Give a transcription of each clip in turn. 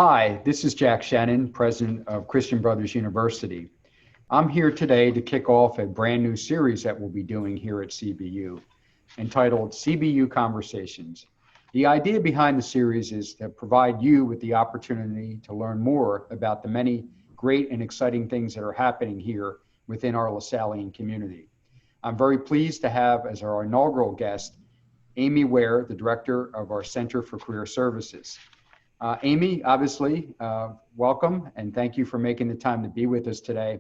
Hi, this is Jack Shannon, president of Christian Brothers University. I'm here today to kick off a brand new series that we'll be doing here at CBU entitled CBU Conversations. The idea behind the series is to provide you with the opportunity to learn more about the many great and exciting things that are happening here within our LaSallian community. I'm very pleased to have as our inaugural guest, Amy Ware, the director of our Center for Career Services. Amy, obviously, welcome and thank you for making the time to be with us today.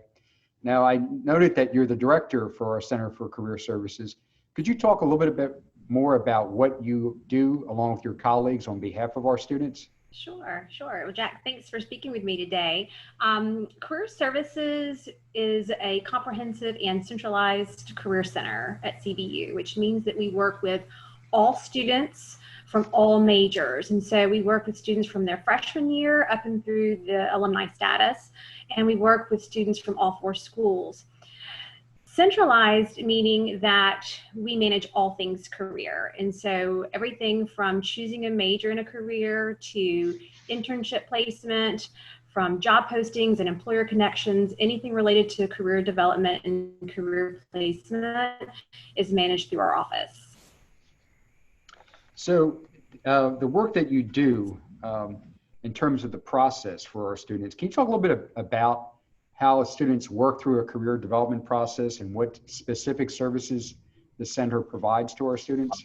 Now, I noted that you're the director for our Center for Career Services. Could you talk a little bit more about what you do along with your colleagues on behalf of our students? Sure. Well, Jack, thanks for speaking with me today. Career Services is a comprehensive and centralized career center at CBU, which means that we work with all students from all majors. And so we work with students from their freshman year up and through the alumni status, and we work with students from all four schools. Centralized meaning that we manage all things career. And so everything from choosing a major in a career to internship placement, from job postings and employer connections, anything related to career development and career placement is managed through our office. So the work that you do in terms of the process for our students, can you talk a little bit about how students work through a career development process and what specific services the center provides to our students?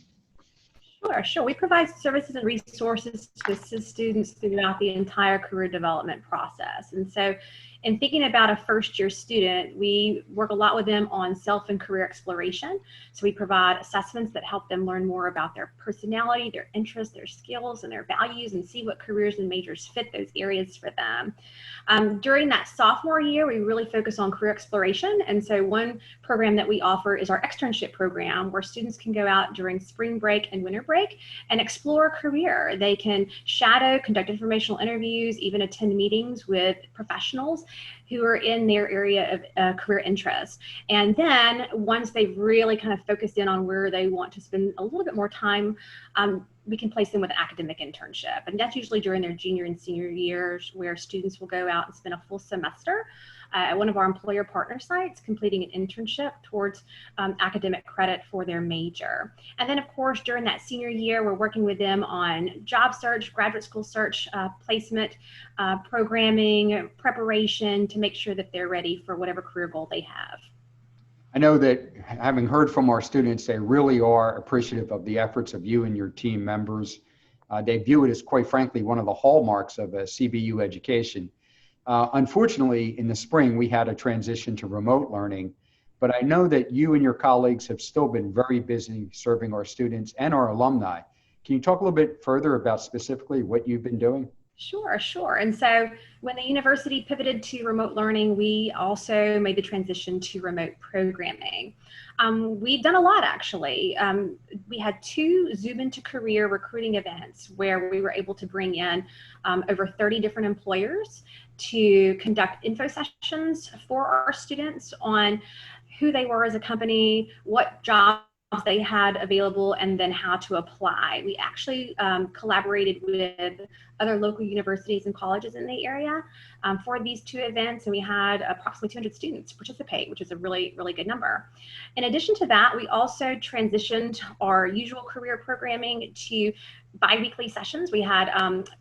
Sure. We provide services and resources to assist students throughout the entire career development process. And so in thinking about a first-year student, we work a lot with them on self and career exploration. So we provide assessments that help them learn more about their personality, their interests, their skills, and their values, and see what careers and majors fit those areas for them. During that sophomore year, we really focus on career exploration. And so one program that we offer is our externship program, where students can go out during spring break and winter break and explore a career. They can shadow, conduct informational interviews, even attend meetings with professionals who are in their area of career interest. And then once they've really kind of focused in on where they want to spend a little bit more time, we can place them with an academic internship. And that's usually during their junior and senior years, where students will go out and spend a full semester at one of our employer partner sites, completing an internship towards academic credit for their major. And then of course, during that senior year, we're working with them on job search, graduate school search, placement, programming, preparation to make sure that they're ready for whatever career goal they have. I know that having heard from our students, they really are appreciative of the efforts of you and your team members. They view it as, quite frankly, one of the hallmarks of a CBU education. Unfortunately, in the spring, we had a transition to remote learning, but I know that you and your colleagues have still been very busy serving our students and our alumni. Can you talk a little bit further about specifically what you've been doing? Sure. And so when the university pivoted to remote learning, we also made the transition to remote programming. We've done a lot, actually. We had 2 Zoom into Career recruiting events where we were able to bring in over 30 different employers to conduct info sessions for our students on who they were as a company, what jobs they had available, and then how to apply. We actually collaborated with other local universities and colleges in the area for these 2 events, and we had approximately 200 students participate, which is a really good number. In addition to that, we also transitioned our usual career programming to bi-weekly sessions. We had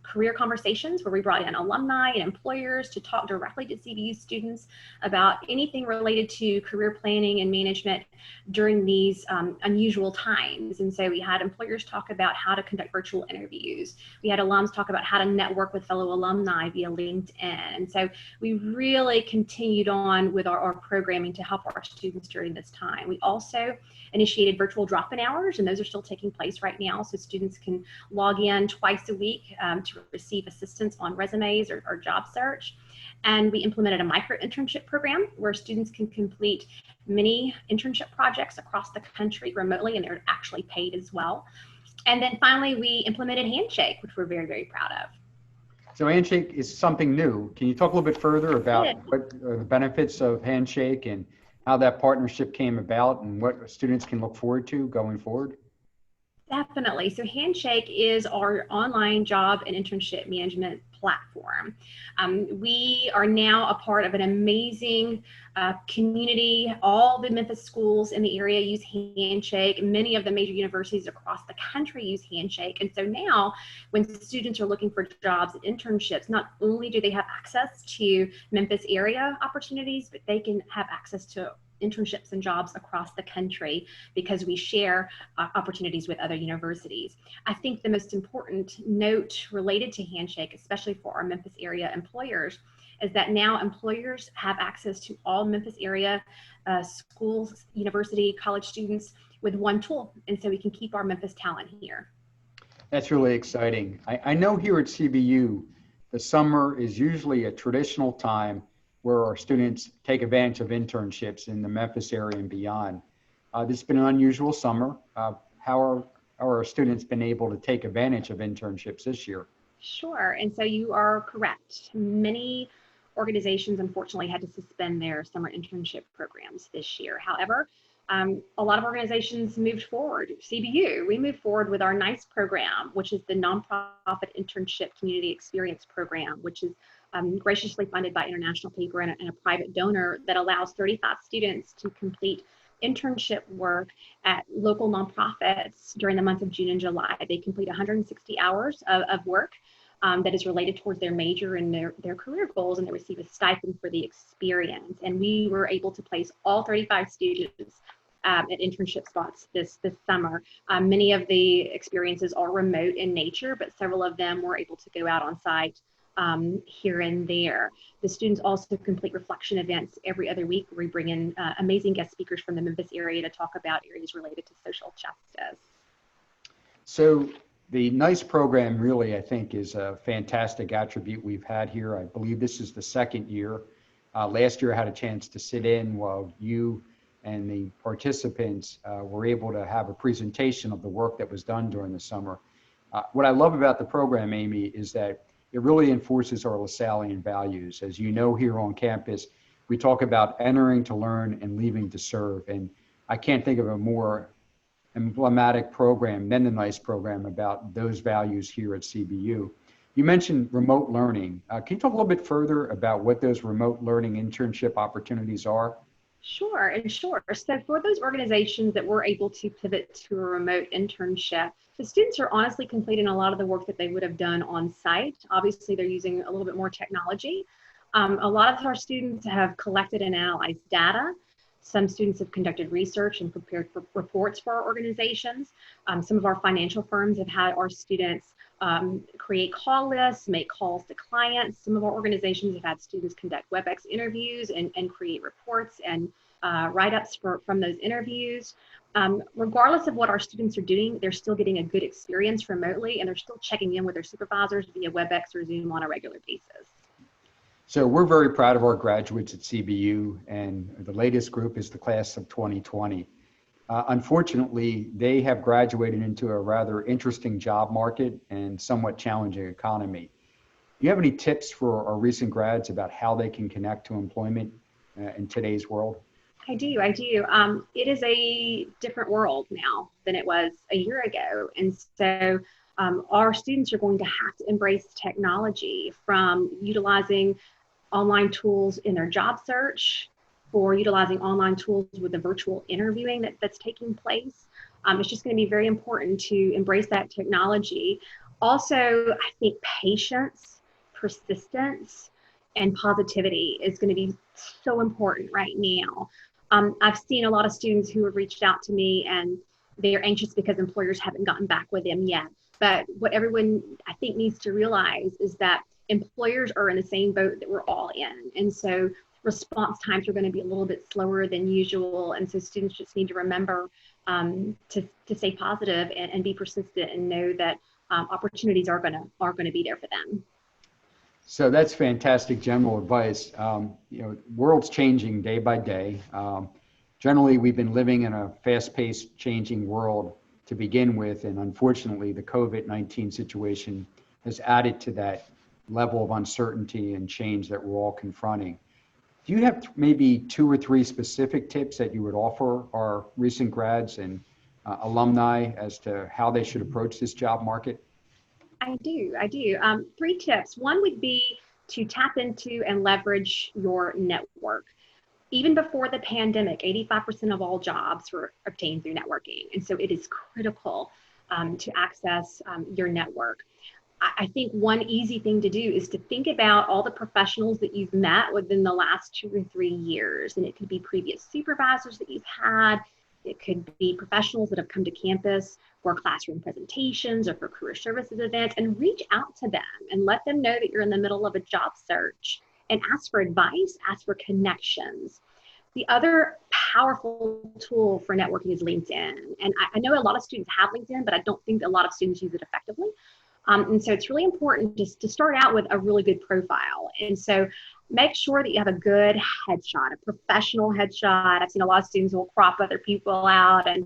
career conversations where we brought in alumni and employers to talk directly to CBU students about anything related to career planning and management during these unusual times. And so we had employers talk about how to conduct virtual interviews. We had alums talk about how to network with fellow alumni via LinkedIn. And so we really continued on with our programming to help our students during this time. We also initiated virtual drop-in hours, and those are still taking place right now, so students can log in twice a week to receive assistance on resumes or job search. And we implemented a micro internship program where students can complete many internship projects across the country remotely, and they're actually paid as well. And then finally, we implemented Handshake, which we're very proud of. So Handshake is something new. Can you talk a little bit further about what are the benefits of Handshake and how that partnership came about and what students can look forward to going forward? Definitely. So Handshake is our online job and internship management platform. We are now a part of an amazing community. All the Memphis schools in the area use Handshake. Many of the major universities across the country use Handshake. And so now when students are looking for jobs and internships, not only do they have access to Memphis area opportunities, but they can have access to internships and jobs across the country because we share opportunities with other universities. I think the most important note related to Handshake, especially for our Memphis area employers, is that now employers have access to all Memphis area schools, university, college students with one tool. And so we can keep our Memphis talent here. That's really exciting. I know here at CBU, the summer is usually a traditional time where our students take advantage of internships in the Memphis area and beyond. This has been an unusual summer. How are our students been able to take advantage of internships this year? Sure. And so you are correct. Many organizations unfortunately had to suspend their summer internship programs this year. However, a lot of organizations moved forward. CBU, we moved forward with our NICE program, which is the Nonprofit Internship Community Experience Program, which is graciously funded by International Paper and a private donor that allows 35 students to complete internship work at local nonprofits during the month of June and July. They complete 160 hours of work that is related towards their major and their career goals, and they receive a stipend for the experience. And we were able to place all 35 students at internship spots this summer. Many of the experiences are remote in nature, but several of them were able to go out on site here and there. The students also complete reflection events every other week where we bring in amazing guest speakers from the Memphis area to talk about areas related to social justice. So the NICE program really, I think, is a fantastic attribute we've had here. I believe this is the second year. Last year I had a chance to sit in while you and the participants were able to have a presentation of the work that was done during the summer. What I love about the program, Amy, is that it really enforces our LaSallian values. As you know, here on campus, we talk about entering to learn and leaving to serve. And I can't think of a more emblematic program than the NICE program about those values here at CBU. You mentioned remote learning. Can you talk a little bit further about what those remote learning internship opportunities are? Sure, and sure. So for those organizations that were able to pivot to a remote internship, the students are honestly completing a lot of the work that they would have done on site. Obviously, they're using a little bit more technology. A lot of our students have collected and analyzed data. Some students have conducted research and prepared for reports for our organizations. Some of our financial firms have had our students create call lists, make calls to clients. Some of our organizations have had students conduct WebEx interviews and create reports and write-ups from those interviews. Regardless of what our students are doing, they're still getting a good experience remotely, and they're still checking in with their supervisors via WebEx or Zoom on a regular basis. So we're very proud of our graduates at CBU, and the latest group is the class of 2020. Unfortunately, they have graduated into a rather interesting job market and somewhat challenging economy. Do you have any tips for our recent grads about how they can connect to employment in today's world? I do. It is a different world now than it was a year ago. And so our students are going to have to embrace technology, from utilizing online tools in their job search, for utilizing online tools with the virtual interviewing that's taking place. It's just going to be very important to embrace that technology. Also, I think patience, persistence, and positivity is going to be so important right now. I've seen a lot of students who have reached out to me and they're anxious because employers haven't gotten back with them yet. But what everyone, I think, needs to realize is that employers are in the same boat that we're all in. And so response times are going to be a little bit slower than usual. And so students just need to remember to stay positive and be persistent and know that opportunities are going to be there for them. So that's fantastic general advice. World's changing day by day. Generally, we've been living in a fast-paced, changing world to begin with, and unfortunately, the COVID-19 situation has added to that level of uncertainty and change that we're all confronting. Do you have maybe 2 or 3 specific tips that you would offer our recent grads and alumni as to how they should approach this job market? I do. I do. Three tips. One would be to tap into and leverage your network. Even before the pandemic, 85% of all jobs were obtained through networking. And so it is critical to access your network. I think one easy thing to do is to think about all the professionals that you've met within the last 2 or 3 years. And it could be previous supervisors that you've had. It could be professionals that have come to campus for classroom presentations or for career services events, and reach out to them and let them know that you're in the middle of a job search and ask for advice, ask for connections. The other powerful tool for networking is LinkedIn. And I know a lot of students have LinkedIn, but I don't think a lot of students use it effectively. And so it's really important just to start out with a really good profile. And so make sure that you have a good headshot, a professional headshot. I've seen a lot of students who will crop other people out and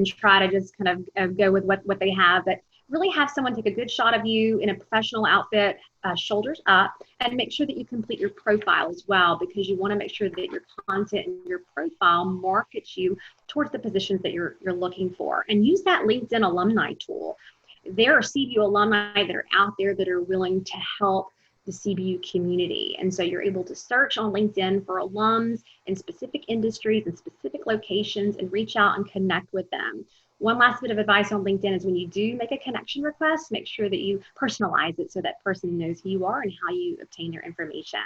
try to just kind of go with what they have. But really have someone take a good shot of you in a professional outfit, shoulders up, and make sure that you complete your profile as well, because you want to make sure that your content and your profile markets you towards the positions that you're looking for. And use that LinkedIn alumni tool. There are CBU alumni that are out there that are willing to help the CBU community. And so you're able to search on LinkedIn for alums in specific industries and specific locations and reach out and connect with them. One last bit of advice on LinkedIn is when you do make a connection request, make sure that you personalize it so that person knows who you are and how you obtain their information.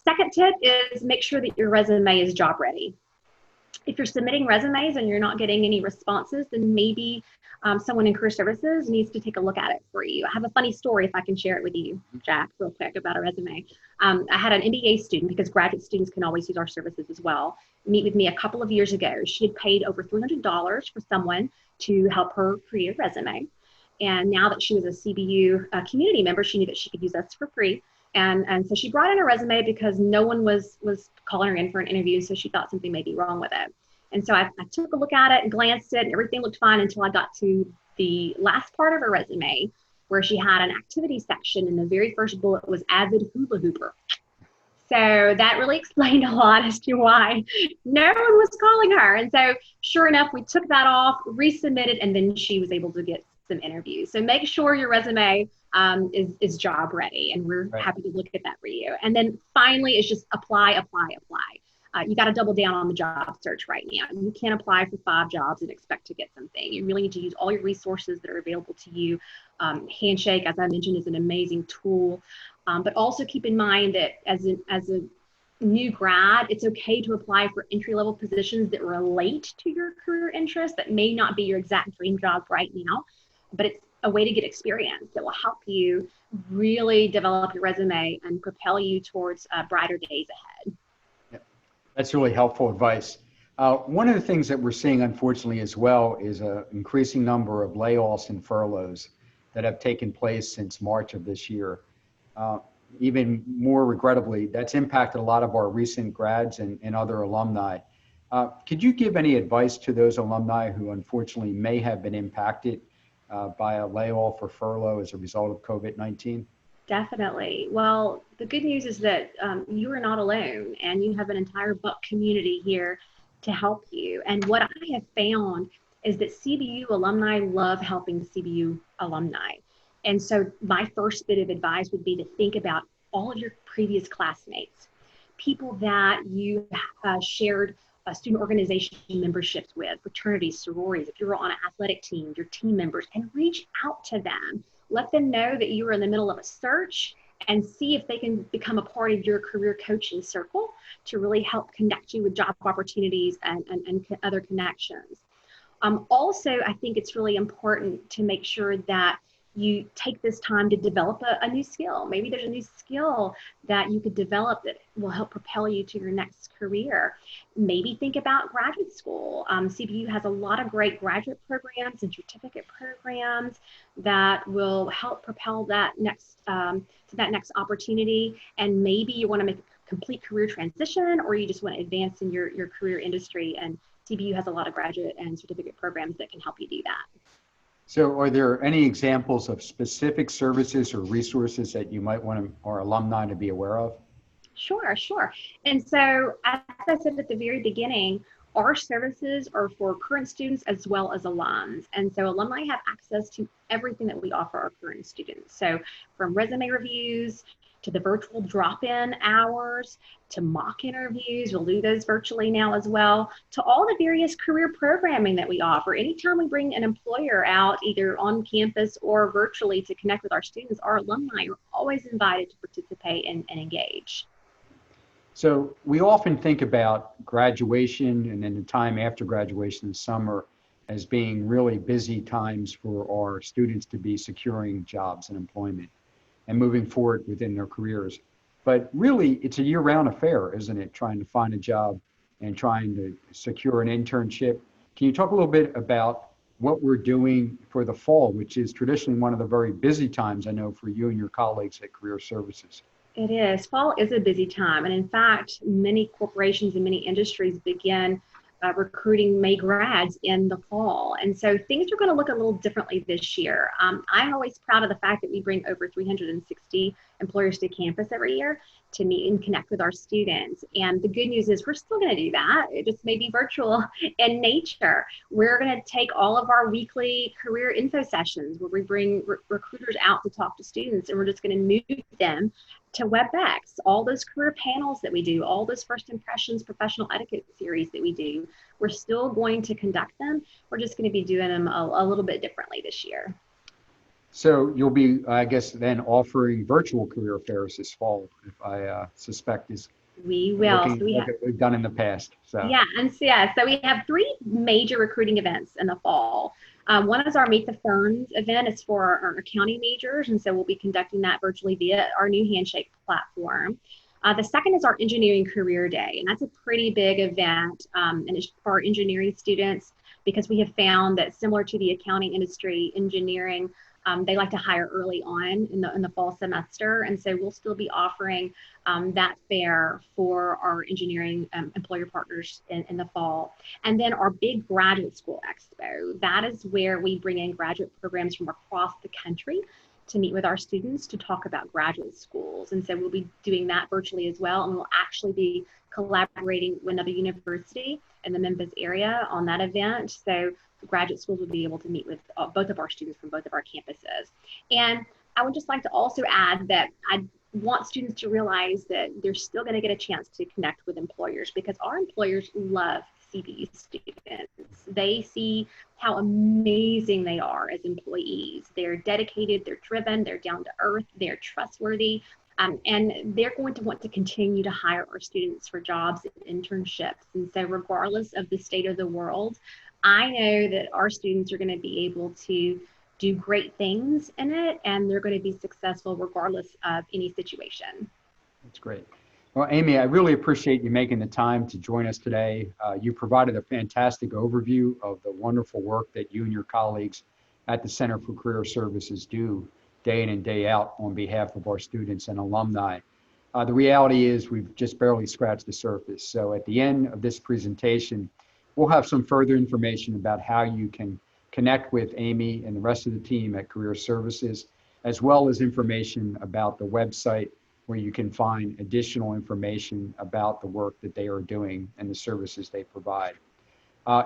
Second tip is make sure that your resume is job ready. If you're submitting resumes and you're not getting any responses, then maybe someone in career services needs to take a look at it for you. I have a funny story, if I can share it with you, Jack, real quick about a resume. I had an MBA student, because graduate students can always use our services as well, meet with me a couple of years ago. She had paid over $300 for someone to help her create a resume. And now that she was a CBU community member, she knew that she could use us for free. And so she brought in a resume because no one was calling her in for an interview, so she thought something may be wrong with it. And so I took a look at it and glanced at it, and everything looked fine until I got to the last part of her resume, where she had an activity section, and the very first bullet was avid hula hooper. So that really explained a lot as to why no one was calling her. And so sure enough, we took that off, resubmitted, and then she was able to get some interviews. So make sure your resume is job ready, and we're happy to look at that for you. And then finally, is just apply. You got to double down on the job search right now. You can't apply for 5 jobs and expect to get something. You really need to use all your resources that are available to you. Handshake, as I mentioned, is an amazing tool. But also keep in mind that as a new grad, it's okay to apply for entry-level positions that relate to your career interests that may not be your exact dream job right now, but it's a way to get experience that will help you really develop your resume and propel you towards brighter days ahead. That's really helpful advice. One of the things that we're seeing, unfortunately, as well, is an increasing number of layoffs and furloughs that have taken place since March of this year. Even more regrettably, that's impacted a lot of our recent grads and other alumni. Could you give any advice to those alumni who unfortunately may have been impacted by a layoff or furlough as a result of COVID-19? Definitely. Well, the good news is that you are not alone, and you have an entire Buck community here to help you. And what I have found is that CBU alumni love helping the CBU alumni. And so my first bit of advice would be to think about all of your previous classmates, people that you shared student organization memberships with, fraternities, sororities, if you're on an athletic team, your team members, and reach out to them. Let them know that you are in the middle of a search, and see if they can become a part of your career coaching circle to really help connect you with job opportunities and other connections. Also, I think it's really important to make sure that you take this time to develop a new skill. Maybe there's a new skill that you could develop that will help propel you to your next career. Maybe think about graduate school. CBU has a lot of great graduate programs and certificate programs that will help propel that next to that next opportunity. And maybe you want to make a complete career transition, or you just want to advance in your career industry. And CBU has a lot of graduate and certificate programs that can help you do that. So are there any examples of specific services or resources that you might want our alumni to be aware of? Sure. And so, as I said at the very beginning, Our services are for current students as well as alums. And so alumni have access to everything that we offer our current students. So from resume reviews to the virtual drop-in hours, to mock interviews, we'll do those virtually now as well, to all the various career programming that we offer. Anytime we bring an employer out, either on campus or virtually to connect with our students, our alumni are always invited to participate and engage. So we often think about graduation and then the time after graduation, the summer, as being really busy times for our students to be securing jobs and employment and moving forward within their careers. But really, it's a year-round affair, isn't it? Trying to find a job and trying to secure an internship. Can you talk a little bit about what we're doing for the fall, which is traditionally one of the very busy times, I know, for you and your colleagues at Career Services? It is. Fall is a busy time. And in fact, many corporations and many industries begin recruiting May grads in the fall. And so things are going to look a little differently this year. I'm always proud of the fact that we bring over 360 employers to campus every year to meet and connect with our students. And the good news is we're still going to do that. It just may be virtual in nature. We're going to take all of our weekly career info sessions where we bring recruiters out to talk to students, and we're just going to move them to WebEx. All those career panels that we do, all those first impressions professional etiquette series that we do, we're still going to conduct them. We're just going to be doing them a little bit differently this year. So you'll be, I guess, then offering virtual career fairs this fall, if I suspect is we will. looking like we've done in the past. So yeah, so we have three major recruiting events in the fall. One is our Meet the Ferns event. It's for our accounting majors, and so we'll be conducting that virtually via our new Handshake platform. The second is our Engineering Career Day, and that's a pretty big event, and it's for our engineering students because we have found that similar to the accounting industry, engineering, they like to hire early on in the fall semester, and so we'll still be offering that fair for our engineering employer partners in the fall. And then our big graduate school expo, that is where we bring in graduate programs from across the country to meet with our students to talk about graduate schools. And so we'll be doing that virtually as well, and we'll actually be collaborating with another university in the Memphis area on that event. So graduate schools will be able to meet with both of our students from both of our campuses. And I would just like to also add that I want students to realize that they're still going to get a chance to connect with employers, because our employers love CBU students. They see how amazing they are as employees. They're dedicated, they're driven, they're down to earth, they're trustworthy. And they're going to want to continue to hire our students for jobs and internships. And so regardless of the state of the world, I know that our students are going to be able to do great things in it, and they're going to be successful regardless of any situation. that's great. Well, Amy, I really appreciate you making the time to join us today. You provided a fantastic overview of the wonderful work that you and your colleagues at the Center for Career Services do day in and day out on behalf of our students and alumni. The reality is we've just barely scratched the surface. So at the end of this presentation, we'll have some further information about how you can connect with Amy and the rest of the team at Career Services, as well as information about the website where you can find additional information about the work that they are doing and the services they provide.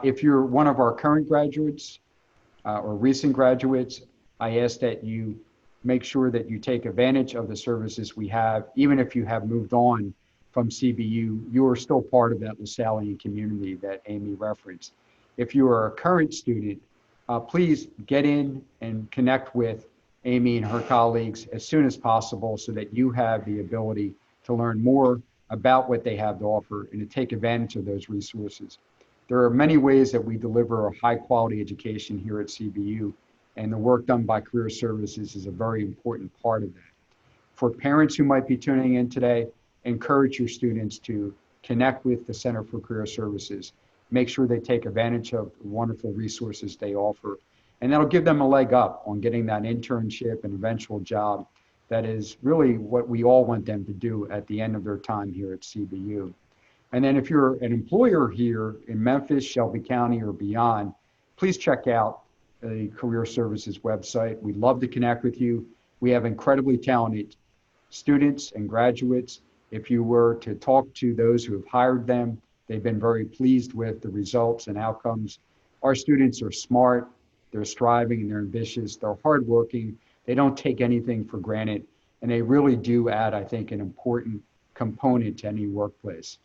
If you're one of our current graduates or recent graduates, I ask that you make sure that you take advantage of the services we have. Even if you have moved on from CBU, you are still part of that Lasallian community that Amy referenced. If you are a current student, please get in and connect with Amy and her colleagues as soon as possible so that you have the ability to learn more about what they have to offer and to take advantage of those resources. There are many ways that we deliver a high quality education here at CBU, and the work done by Career Services is a very important part of that. For parents who might be tuning in today, encourage your students to connect with the Center for Career Services. Make sure they take advantage of the wonderful resources they offer. And that'll give them a leg up on getting that internship and eventual job that is really what we all want them to do at the end of their time here at CBU. And then if you're an employer here in Memphis, Shelby County, or beyond, please check out the Career Services website. We'd love to connect with you. We have incredibly talented students and graduates. If you were to talk to those who have hired them, They've been very pleased with the results and outcomes. Our students are smart, they're striving, and they're ambitious, they're hardworking, they don't take anything for granted, and they really do add, I think, an important component to any workplace.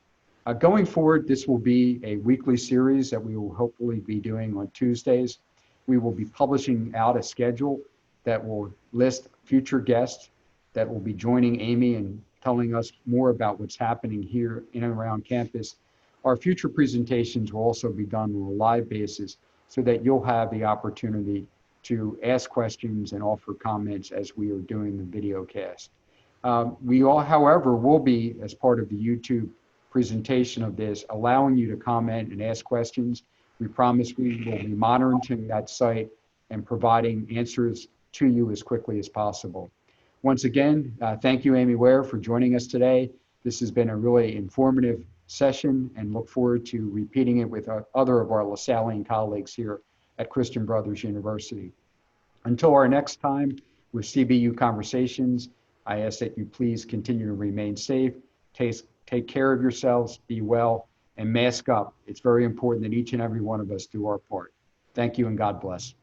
Going forward, this will be a weekly series that we will hopefully be doing on Tuesdays. We will be publishing out a schedule that will list future guests that will be joining Amy and telling us more about what's happening here in and around campus. Our future presentations will also be done on a live basis so that you'll have the opportunity to ask questions and offer comments as we are doing the video cast. We all, however, will be, as part of the YouTube presentation of this, allowing you to comment and ask questions. We promise we will be monitoring that site and providing answers to you as quickly as possible. Once again, thank you, Amy Ware, for joining us today. This has been a really informative session, and look forward to repeating it with other of our LaSallian colleagues here at Christian Brothers University. Until our next time with CBU Conversations, I ask that you please continue to remain safe, take care of yourselves, be well, and mask up. It's very important that each and every one of us do our part. Thank you, and God bless.